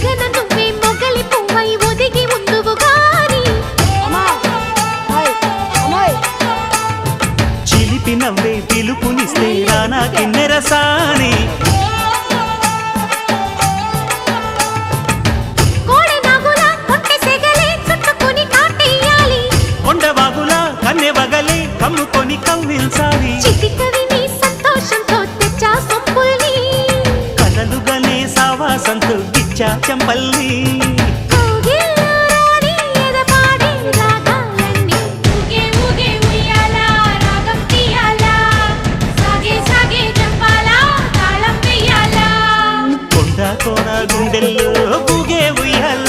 మొగ్గన నువ్వే మొగలి పువ్వై ఒదిగి ఉందువు గాని చిలిపి నవ్వే పిలుపునిస్తే రానా కిన్నెరసాని కోడెనాగులా కొంటె సెగలే చుట్టుకొని కాటేయాలి కొండవాగులా కన్నె వగలే కమ్ముకొని కవ్విల్చాలి చిటికవి నీ సంతోషంతో తెచ్చా సొప్పుల్ని కలలుగనే సావాసంతో గిచ్చా చెంపల్లి కౌగిల్లో రాణి ఎదపాడే రాగాలన్నీ ఊగే ఊగే ఉయ్యాలా రాగం తీయాలా సాగే సాగే జంపాలా తాళం వేయాలా కొండ కోన గుండెల్లో ఊగే ఉయ్యాల